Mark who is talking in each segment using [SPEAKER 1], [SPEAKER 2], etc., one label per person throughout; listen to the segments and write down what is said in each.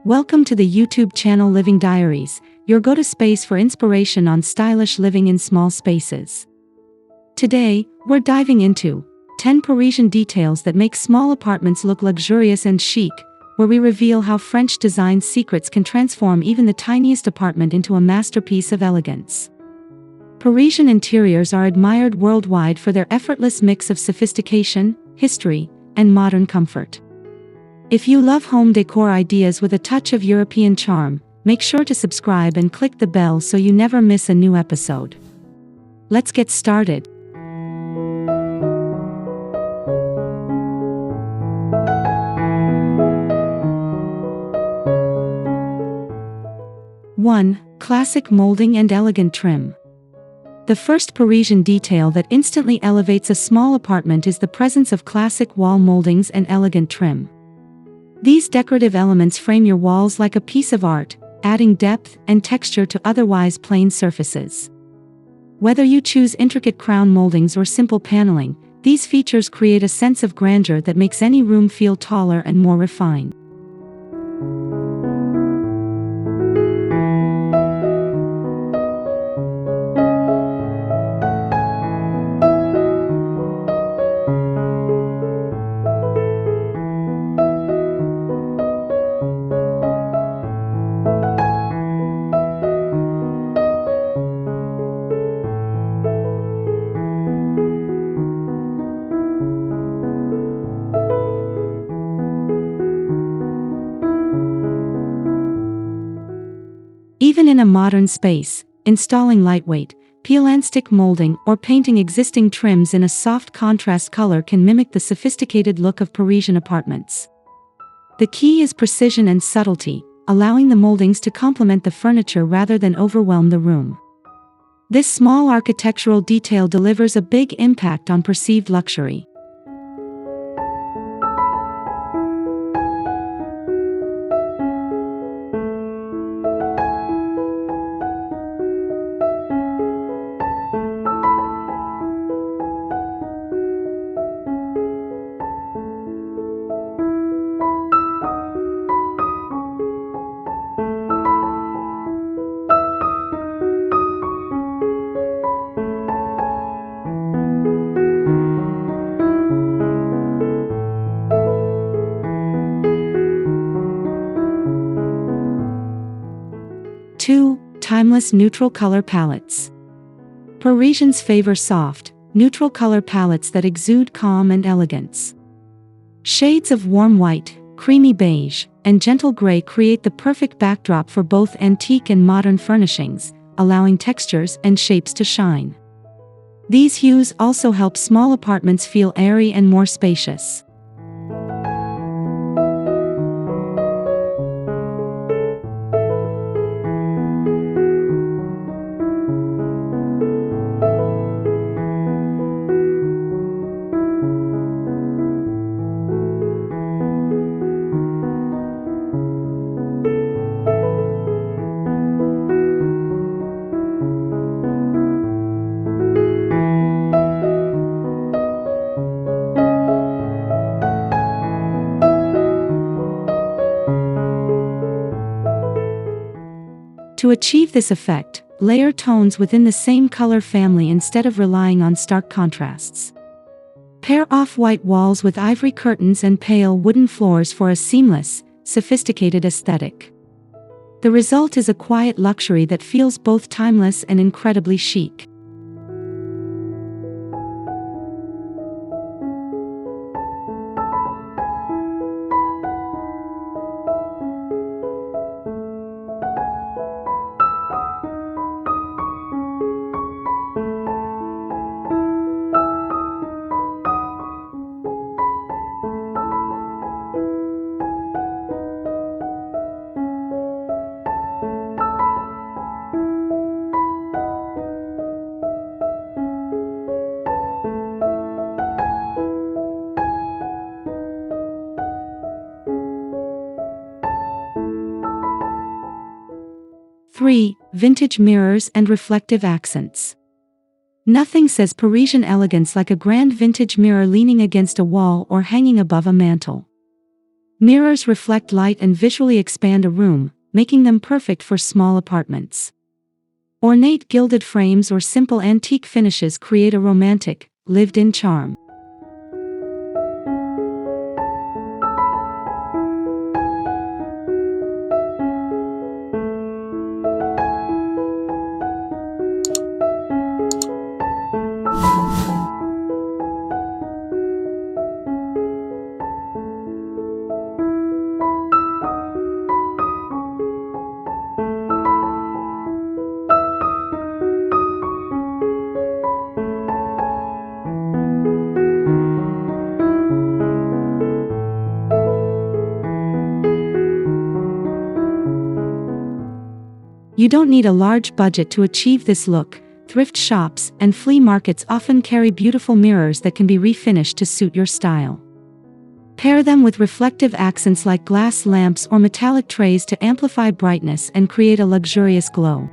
[SPEAKER 1] Welcome to the YouTube channel Living Diaries, your go-to space for inspiration on stylish living in small spaces. Today, we're diving into 10 Parisian details that make small apartments look luxurious and chic, where we reveal how French design secrets can transform even the tiniest apartment into a masterpiece of elegance. Parisian interiors are admired worldwide for their effortless mix of sophistication, history, and modern comfort. If you love home decor ideas with a touch of European charm, make sure to subscribe and click the bell so you never miss a new episode. Let's get started. One, classic molding and elegant trim. The first Parisian detail that instantly elevates a small apartment is the presence of classic wall moldings and elegant trim. These decorative elements frame your walls like a piece of art, adding depth and texture to otherwise plain surfaces. Whether you choose intricate crown moldings or simple paneling, these features create a sense of grandeur that makes any room feel taller and more refined. Even in a modern space, installing lightweight, peel-and-stick molding or painting existing trims in a soft contrast color can mimic the sophisticated look of Parisian apartments. The key is precision and subtlety, allowing the moldings to complement the furniture rather than overwhelm the room. This small architectural detail delivers a big impact on perceived luxury. 2. Timeless neutral color palettes. Parisians favor soft, neutral color palettes that exude calm and elegance. Shades of warm white, creamy beige, and gentle gray create the perfect backdrop for both antique and modern furnishings, allowing textures and shapes to shine. These hues also help small apartments feel airy and more spacious. 'To achieve this effect, layer tones within the same color family instead of relying on stark contrasts. Pair off-white walls with ivory curtains and pale wooden floors for a seamless, sophisticated aesthetic. The result is a quiet luxury that feels both timeless and incredibly chic. 3. Vintage mirrors and reflective accents. Nothing says Parisian elegance like a grand vintage mirror leaning against a wall or hanging above a mantel. Mirrors reflect light and visually expand a room, making them perfect for small apartments. Ornate gilded frames or simple antique finishes create a romantic, lived-in charm. You don't need a large budget to achieve this look. Thrift shops and flea markets often carry beautiful mirrors that can be refinished to suit your style. Pair them with reflective accents like glass lamps or metallic trays to amplify brightness and create a luxurious glow.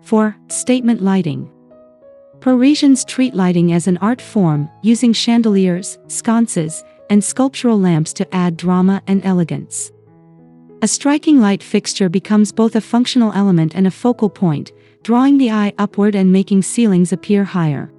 [SPEAKER 1] For statement lighting. Parisians treat lighting as an art form, using chandeliers, sconces, and sculptural lamps to add drama and elegance. A striking light fixture becomes both a functional element and a focal point, drawing the eye upward and making ceilings appear higher.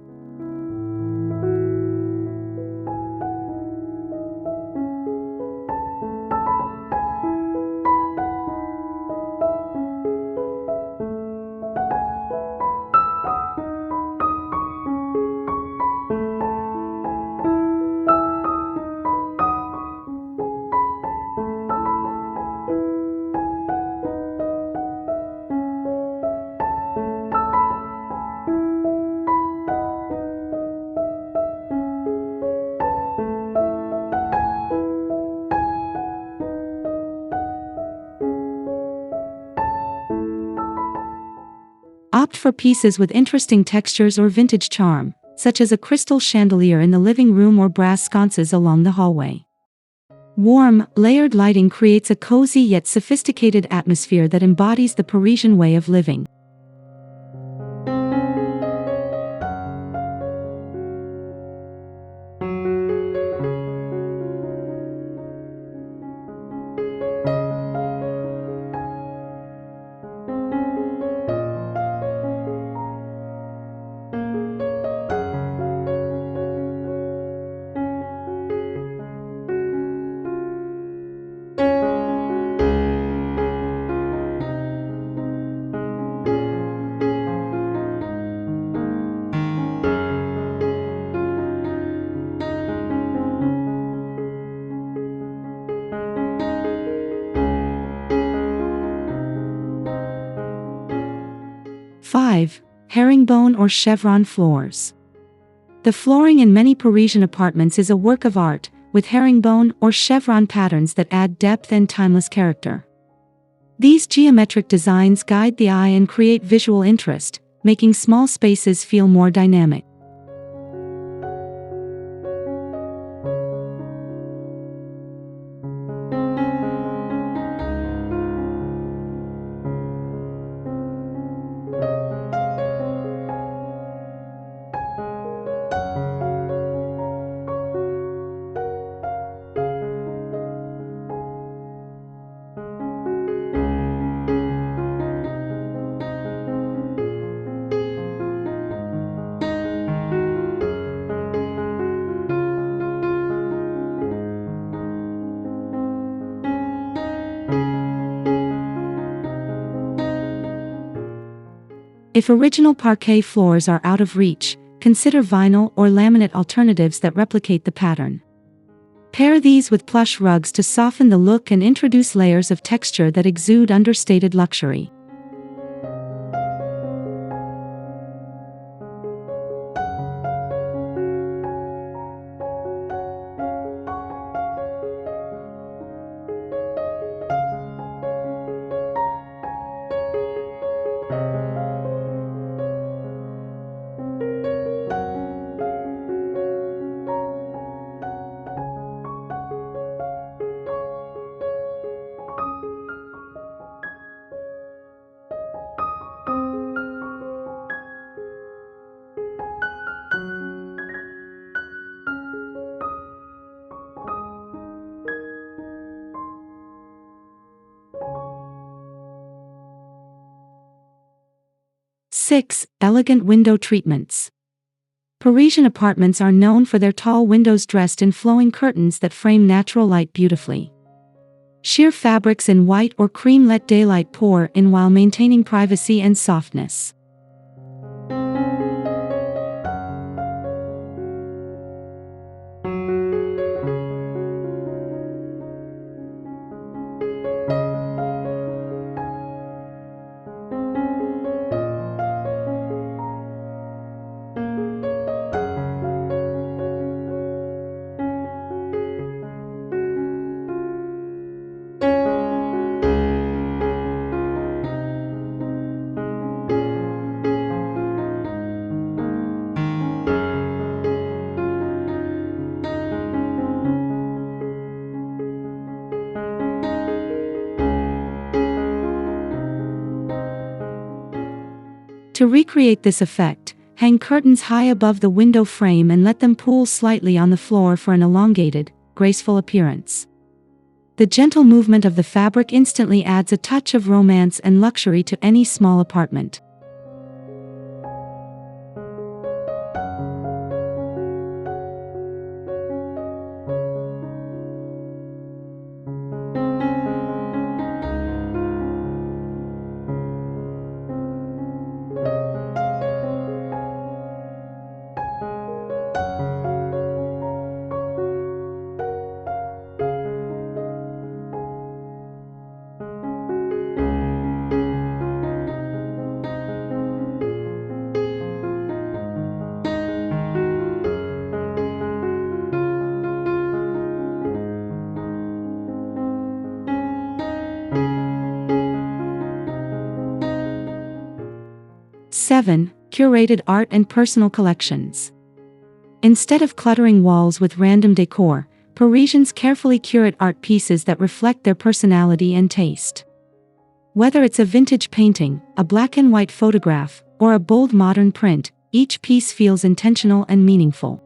[SPEAKER 1] Opt for pieces with interesting textures or vintage charm, such as a crystal chandelier in the living room or brass sconces along the hallway. Warm, layered lighting creates a cozy yet sophisticated atmosphere that embodies the Parisian way of living. Five. Herringbone or Chevron floors. The flooring in many Parisian apartments is a work of art, with herringbone or chevron patterns that add depth and timeless character. These geometric designs guide the eye and create visual interest, making small spaces feel more dynamic. If original parquet floors are out of reach, consider vinyl or laminate alternatives that replicate the pattern. Pair these with plush rugs to soften the look and introduce layers of texture that exude understated luxury. Six, elegant window treatments. Parisian apartments are known for their tall windows dressed in flowing curtains that frame natural light beautifully. Sheer fabrics in white or cream let daylight pour in while maintaining privacy and softness. To recreate this effect, hang curtains high above the window frame and let them pool slightly on the floor for an elongated, graceful appearance. The gentle movement of the fabric instantly adds a touch of romance and luxury to any small apartment. Seven, curated art and personal collections. Instead of cluttering walls with random decor, Parisians carefully curate art pieces that reflect their personality and taste. Whether it's a vintage painting, a black and white photograph, or a bold modern print, each piece feels intentional and meaningful.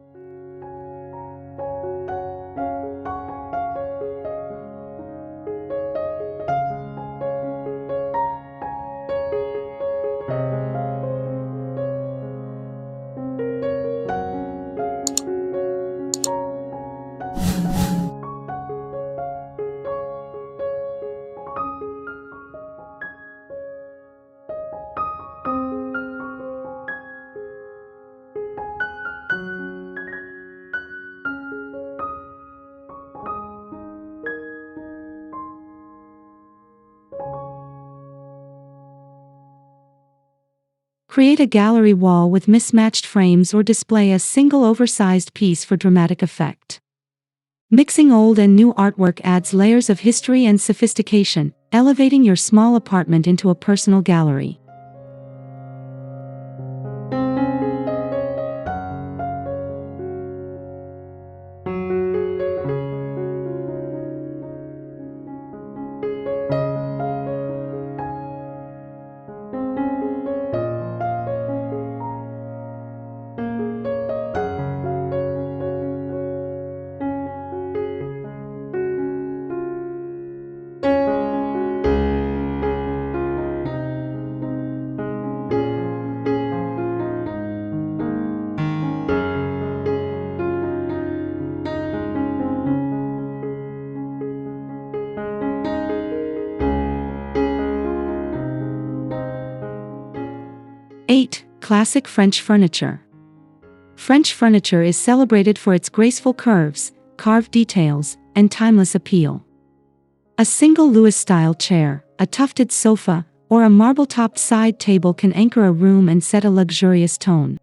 [SPEAKER 1] Create a gallery wall with mismatched frames or display a single oversized piece for dramatic effect. Mixing old and new artwork adds layers of history and sophistication, elevating your small apartment into a personal gallery. Eight, classic French furniture. French furniture is celebrated for its graceful curves, carved details, and timeless appeal. A single Louis-style chair, a tufted sofa, or a marble-topped side table can anchor a room and set a luxurious tone.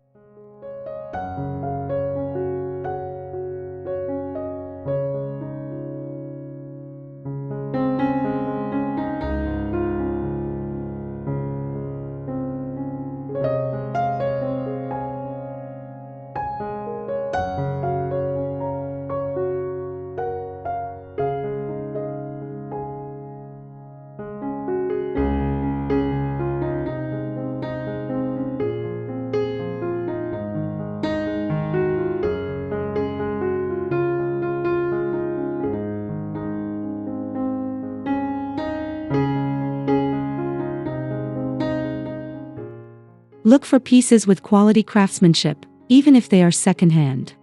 [SPEAKER 1] Look for pieces with quality craftsmanship, even if they are secondhand.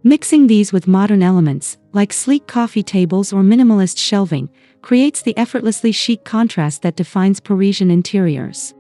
[SPEAKER 1] Mixing these with modern elements, like sleek coffee tables or minimalist shelving, creates the effortlessly chic contrast that defines Parisian interiors.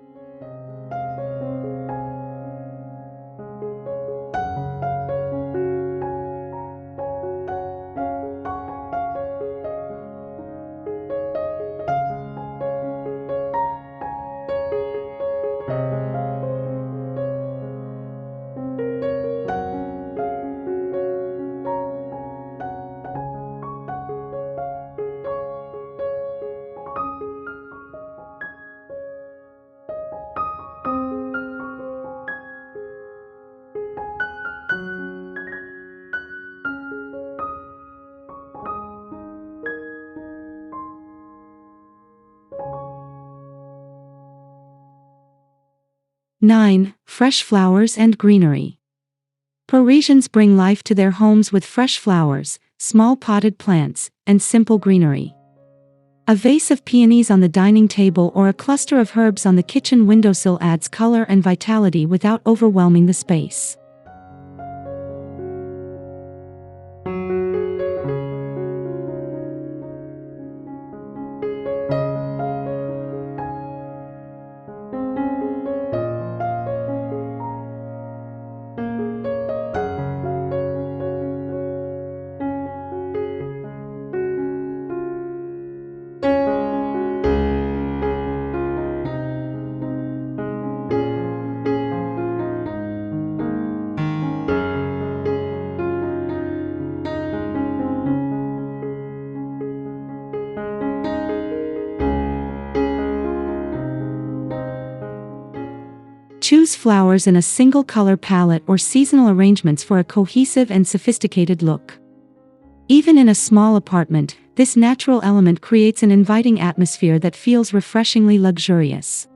[SPEAKER 1] Nine, fresh flowers and greenery. Parisians bring life to their homes with fresh flowers, small potted plants, and simple greenery. A vase of peonies on the dining table or a cluster of herbs on the kitchen windowsill adds color and vitality without overwhelming the space. Choose flowers in a single color palette or seasonal arrangements for a cohesive and sophisticated look. Even in a small apartment, this natural element creates an inviting atmosphere that feels refreshingly luxurious.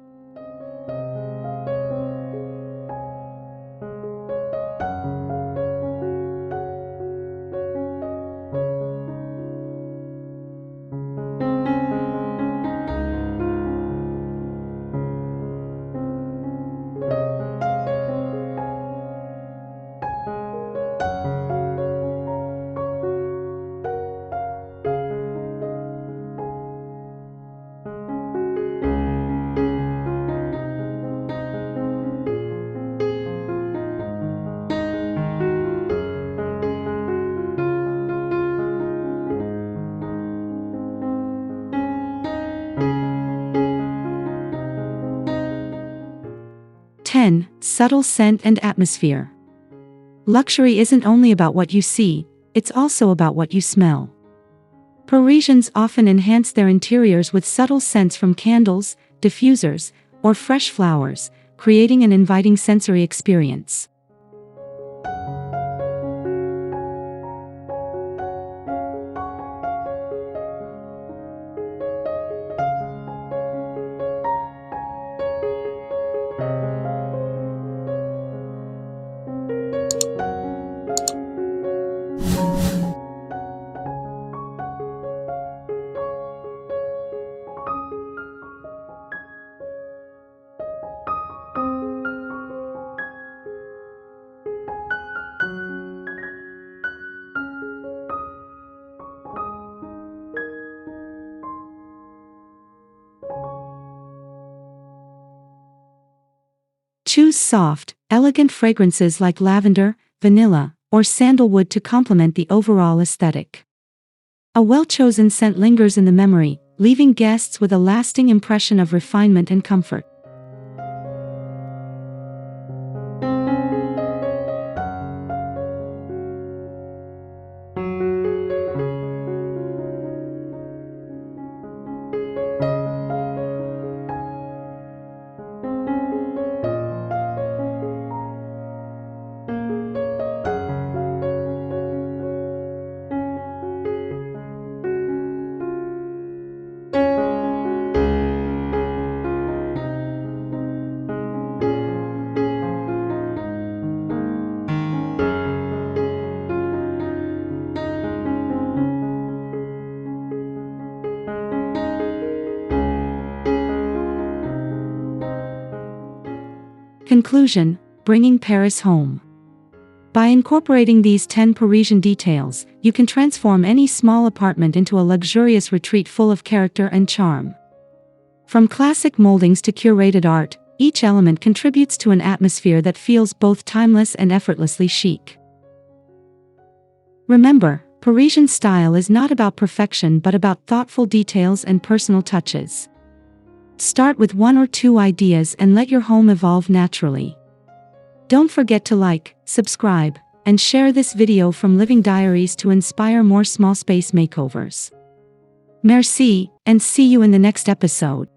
[SPEAKER 1] Subtle scent and atmosphere. Luxury isn't only about what you see, it's also about what you smell. Parisians often enhance their interiors with subtle scents from candles, diffusers, or fresh flowers, creating an inviting sensory experience. Choose soft, elegant fragrances like lavender, vanilla, or sandalwood to complement the overall aesthetic. A well-chosen scent lingers in the memory, leaving guests with a lasting impression of refinement and comfort. Conclusion: bringing Paris home. By incorporating these 10 Parisian details, you can transform any small apartment into a luxurious retreat full of character and charm. From classic moldings to curated art, each element contributes to an atmosphere that feels both timeless and effortlessly chic. Remember, Parisian style is not about perfection but about thoughtful details and personal touches. Start with 1 or 2 ideas and let your home evolve naturally. Don't forget to like, subscribe, and share this video from Living Diaries to inspire more small space makeovers. Merci, and see you in the next episode.